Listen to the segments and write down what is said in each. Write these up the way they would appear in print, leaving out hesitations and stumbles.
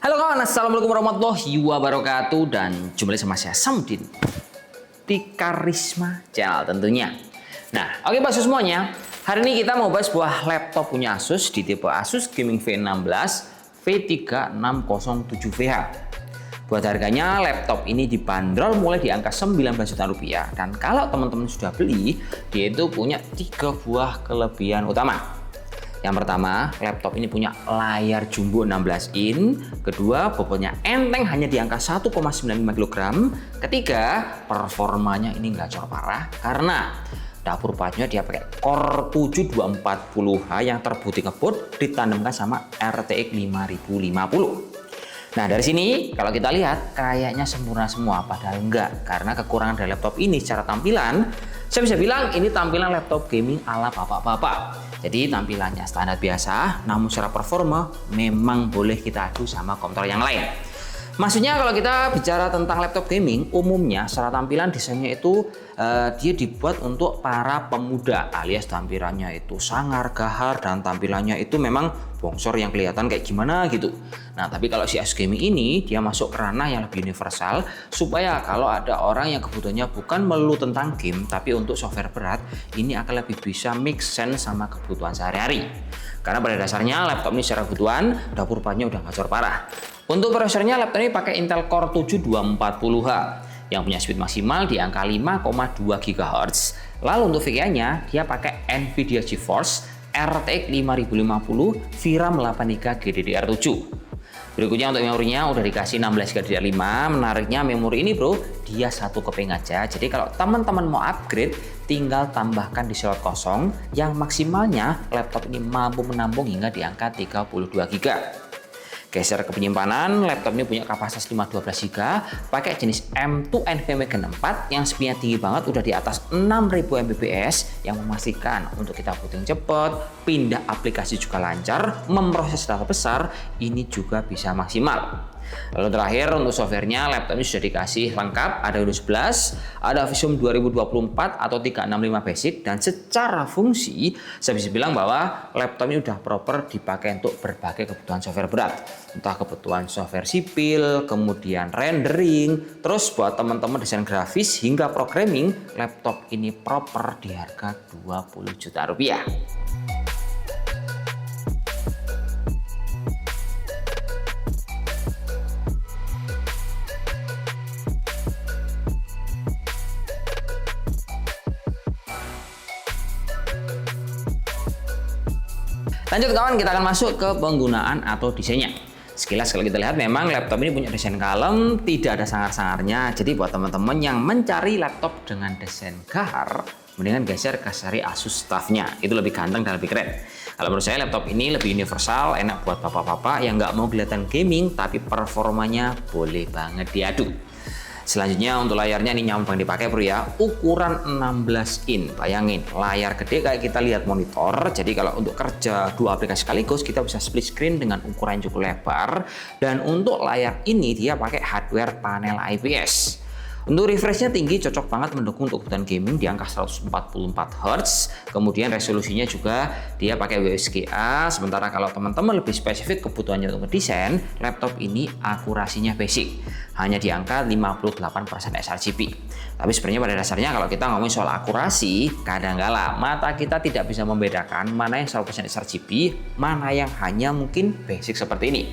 Halo kawan, assalamualaikum warahmatullahi wabarakatuh. Dan jumpa lagi sama saya Samudin di Karisma Channel tentunya. Nah, oke Pak semuanya. Hari ini kita mau bahas sebuah laptop punya Asus di tipe Asus Gaming V16 V3607VH. Buat harganya, laptop ini dibanderol mulai di angka 19 juta rupiah. Dan kalau teman-teman sudah beli, dia itu punya 3 buah kelebihan utama. Yang pertama, laptop ini punya layar jumbo 16 in. Kedua, bobotnya enteng hanya di angka 1,95 kg. Ketiga, performanya ini nggak gacor parah karena dapur partnya dia pakai Core 7 2440H yang terbukti ngebut ditandemkan sama RTX 5050. Nah dari sini kalau kita lihat kayaknya sempurna semua, padahal enggak, karena kekurangan dari laptop ini secara tampilan saya bisa bilang ini tampilan laptop gaming ala bapak-bapak. Jadi tampilannya standar biasa, namun secara performa memang boleh kita adu sama komputer yang lain. Maksudnya kalau kita bicara tentang laptop gaming, umumnya secara tampilan desainnya itu dia dibuat untuk para pemuda, alias tampilannya itu sangar, gahar, dan tampilannya itu memang bongsor yang kelihatan kayak gimana gitu. Nah tapi kalau si Asus Gaming ini dia masuk ke ranah yang lebih universal, supaya kalau ada orang yang kebutuhannya bukan melulu tentang game tapi untuk software berat, ini akan lebih bisa make sense sama kebutuhan sehari-hari. Karena pada dasarnya laptop ini secara kebutuhan dapur partnya udah gacor parah. Untuk prosesornya laptop ini pakai Intel Core 7 2440H yang punya speed maksimal di angka 5,2 GHz. Lalu untuk VGA-nya dia pakai Nvidia GeForce RTX 5050 VRAM 8GB GDDR7. Berikutnya untuk memorinya udah dikasih 16 GDDR5. Menariknya memori ini bro, dia satu keping aja. Jadi kalau teman-teman mau upgrade, tinggal tambahkan di slot kosong yang maksimalnya laptop ini mampu menampung hingga di angka 32 GB. Geser ke penyimpanan, laptop ini punya kapasitas 512 GB, pakai jenis M2 NVMe Gen 4 yang speednya tinggi banget, udah di atas 6000 Mbps yang memastikan untuk kita booting cepat, pindah aplikasi juga lancar, memproses data besar, ini juga bisa maksimal. Lalu terakhir untuk softwarenya, laptop ini sudah dikasih lengkap, ada Windows 11, ada Visum 2024 atau 365 Basic, dan secara fungsi saya bisa bilang bahwa laptop ini udah proper dipakai untuk berbagai kebutuhan software berat, entah kebutuhan software sipil, kemudian rendering, terus buat teman-teman desain grafis hingga programming, laptop ini proper di harga 20 juta rupiah. Lanjut kawan, kita akan masuk ke penggunaan atau desainnya. Sekilas kalau kita lihat memang laptop ini punya desain kalem, tidak ada sangar-sangarnya. Jadi buat teman-teman yang mencari laptop dengan desain gahar, mendingan geser ke seri Asus Staff-nya. Itu lebih ganteng dan lebih keren. Kalau menurut saya laptop ini lebih universal, enak buat bapak-bapak yang nggak mau kelihatan gaming tapi performanya boleh banget diadu. Selanjutnya untuk layarnya ini nyaman dipakai bro ya, ukuran 16 in. Bayangin layar gede kayak kita lihat monitor. Jadi kalau untuk kerja dua aplikasi sekaligus kita bisa split screen dengan ukuran yang cukup lebar. Dan untuk layar ini dia pakai hardware panel IPS. Untuk refreshnya tinggi, cocok banget mendukung untuk kebutuhan gaming di angka 144 Hz. Kemudian resolusinya juga dia pakai WSGA. Sementara kalau teman-teman lebih spesifik kebutuhannya untuk mendesain, laptop ini akurasinya basic, hanya di angka 58% sRGB. Tapi sebenarnya pada dasarnya kalau kita ngomongin soal akurasi, kadang-kala mata kita tidak bisa membedakan mana yang 100% sRGB, mana yang hanya mungkin basic seperti ini.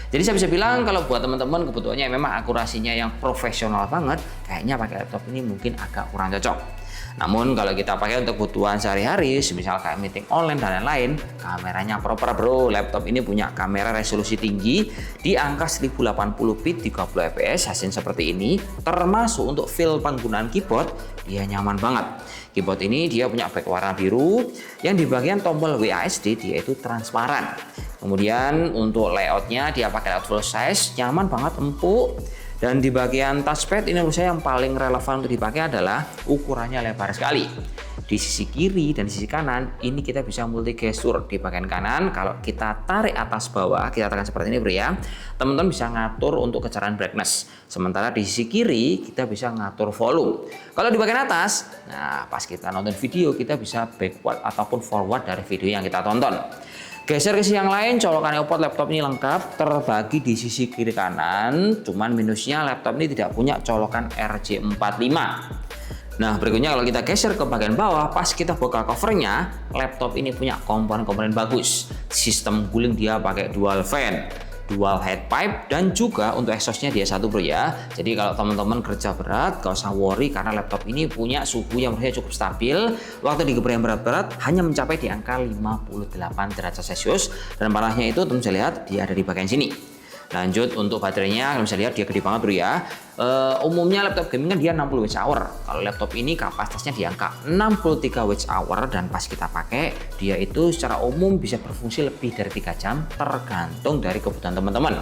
Jadi saya bisa bilang kalau buat teman-teman kebutuhannya memang akurasinya yang profesional banget, kayaknya pakai laptop ini mungkin agak kurang cocok. Namun kalau kita pakai untuk kebutuhan sehari-hari, misal kayak meeting online dan lain-lain, kameranya proper bro. Laptop ini punya kamera resolusi tinggi di angka 1080p 30 fps, hasil seperti ini. Termasuk untuk feel penggunaan keyboard, dia nyaman banget. Keyboard ini dia punya back warna biru, yang di bagian tombol WASD dia itu transparan. Kemudian untuk layoutnya dia pakai layout full size, nyaman banget, empuk. Dan di bagian touchpad ini menurut saya yang paling relevan untuk dipakai adalah ukurannya lebar sekali. Di sisi kiri dan di sisi kanan ini kita bisa multi gesture. Di bagian kanan kalau kita tarik atas bawah, kita tekan seperti ini bro ya, teman-teman bisa ngatur untuk kecerdasan brightness. Sementara di sisi kiri kita bisa ngatur volume. Kalau di bagian atas, nah pas kita nonton video kita bisa backward ataupun forward dari video yang kita tonton. Geser ke sisi yang lain, colokan earpod laptop ini lengkap, terbagi di sisi kiri kanan. Cuman minusnya laptop ini tidak punya colokan RJ45. Nah, berikutnya kalau kita geser ke bagian bawah, pas kita buka covernya, laptop ini punya komponen-komponen bagus. Sistem cooling dia pakai dual fan, dual head pipe, dan juga untuk exhaustnya dia satu bro ya. Jadi kalau teman-teman kerja berat gak usah worry karena laptop ini punya suhu yang menurutnya cukup stabil. Waktu digeber yang berat-berat hanya mencapai di angka 58 derajat Celcius, dan panasnya itu teman bisa lihat dia ada di bagian sini. Lanjut untuk baterainya, kalian bisa lihat dia gede banget bro ya. Umumnya laptop gaming kan dia 60 Wh. Kalau laptop ini kapasitasnya di angka 63 Wh, dan pas kita pakai dia itu secara umum bisa berfungsi lebih dari 3 jam tergantung dari kebutuhan teman-teman.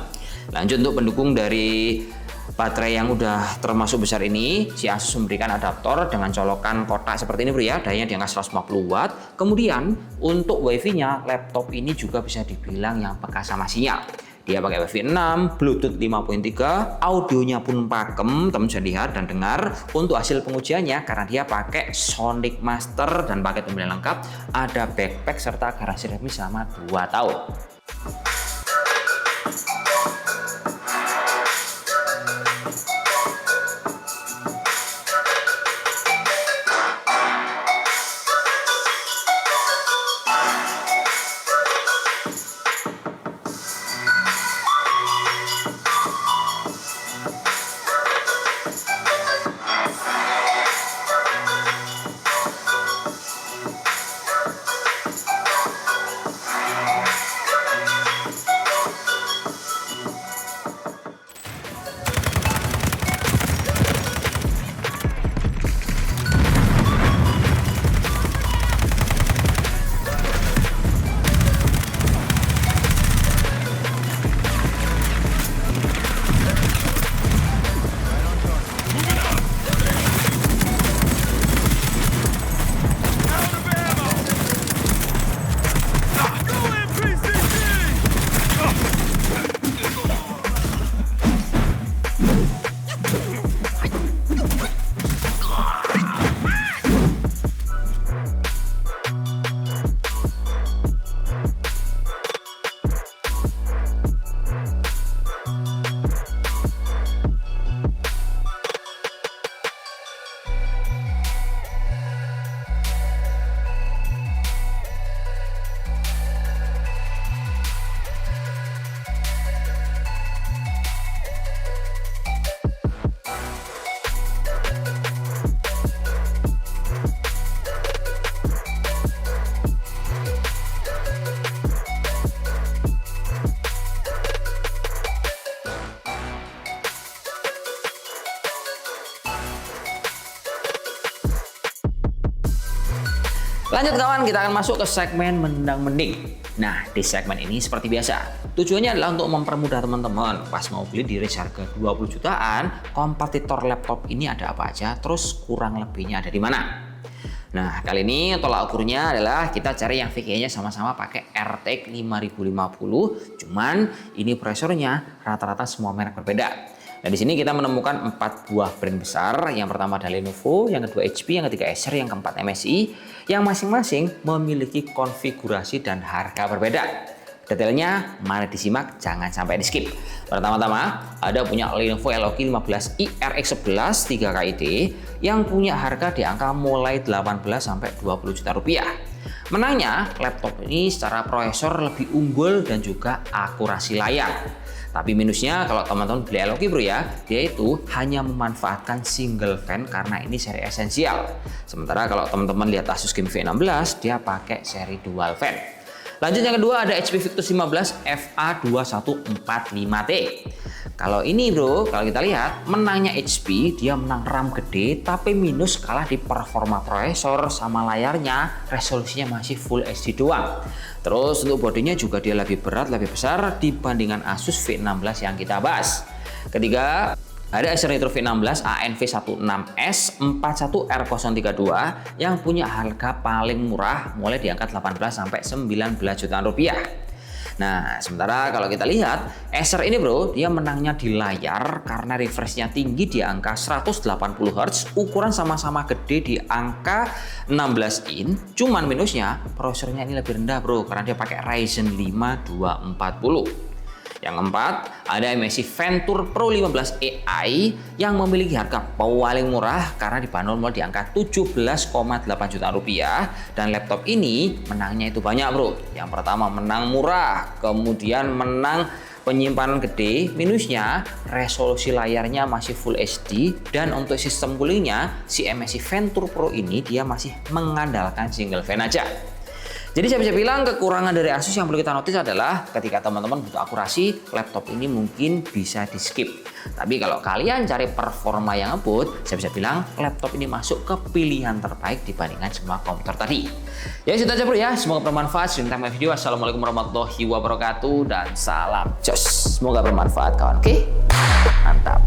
Lanjut untuk pendukung dari baterai yang udah termasuk besar ini, si Asus memberikan adaptor dengan colokan kotak seperti ini bro ya, dayanya di angka 150 watt. Kemudian untuk wifi-nya laptop ini juga bisa dibilang yang peka sama sinyal. Dia pakai Wi-Fi 6, Bluetooth 5.3, audionya pun pakem, teman bisa lihat dan dengar. Untuk hasil pengujiannya, karena dia pakai Sonic Master dan paket pembelian lengkap, ada backpack serta garansi resmi selama 2 tahun. Lanjut kawan, kita akan masuk ke segmen mendang-mending. Nah, di segmen ini seperti biasa, tujuannya adalah untuk mempermudah teman-teman pas mau beli di range harga 20 jutaan, kompetitor laptop ini ada apa aja, terus kurang lebihnya ada di mana. Nah, kali ini tolak ukurnya adalah kita cari yang VGA-nya sama-sama pakai RTX 5050, cuman ini prosesornya rata-rata semua merek berbeda. Nah, di sini kita menemukan 4 buah brand besar. Yang pertama ada Lenovo, yang kedua HP, yang ketiga Acer, yang keempat MSI, yang masing-masing memiliki konfigurasi dan harga berbeda. Detailnya mari disimak, jangan sampai di skip. Pertama-tama ada punya Lenovo LOG 15i RX11 3KID yang punya harga di angka mulai 18 sampai 20 juta rupiah. Menangnya laptop ini secara prosesor lebih unggul dan juga akurasi layar. Tapi minusnya kalau teman-teman beli LOG bro ya, dia itu hanya memanfaatkan single fan karena ini seri esensial. Sementara kalau teman-teman lihat Asus Game V16, dia pakai seri dual fan. Lanjut yang kedua ada HP Victus 15 FA2145T. Kalau ini bro, kalau kita lihat menangnya HP, dia menang RAM gede tapi minus kalah di performa prosesor sama layarnya, resolusinya masih Full HD doang. Terus untuk bodinya juga dia lebih berat, lebih besar dibandingkan Asus V16 yang kita bahas. Ketiga, ada Acer Nitro V16 ANV16S 41R032 yang punya harga paling murah mulai di angka 18 sampai 19 jutaan rupiah. Nah, sementara kalau kita lihat Acer ini bro, dia menangnya di layar karena refreshnya tinggi di angka 180 Hz, ukuran sama-sama gede di angka 16 in. Cuman minusnya prosesornya ini lebih rendah bro, karena dia pakai Ryzen 5 2740. Yang keempat, ada MSI Venture Pro 15 AI yang memiliki harga paling murah karena dibanderol mulai di angka 17,8 juta rupiah. Dan laptop ini menangnya itu banyak bro. Yang pertama menang murah, kemudian menang penyimpanan gede. Minusnya resolusi layarnya masih Full HD, dan untuk sistem coolingnya si MSI Venture Pro ini dia masih mengandalkan single fan aja. Jadi saya bisa bilang kekurangan dari Asus yang perlu kita notice adalah ketika teman-teman butuh akurasi, laptop ini mungkin bisa di skip. Tapi kalau kalian cari performa yang ngebut, saya bisa bilang laptop ini masuk ke pilihan terbaik dibandingkan semua komputer tadi. Ya sudah aja bro ya, semoga bermanfaat. Sampai jumpa video. Assalamualaikum warahmatullahi wabarakatuh dan salam jos. Semoga bermanfaat kawan. Oke, mantap.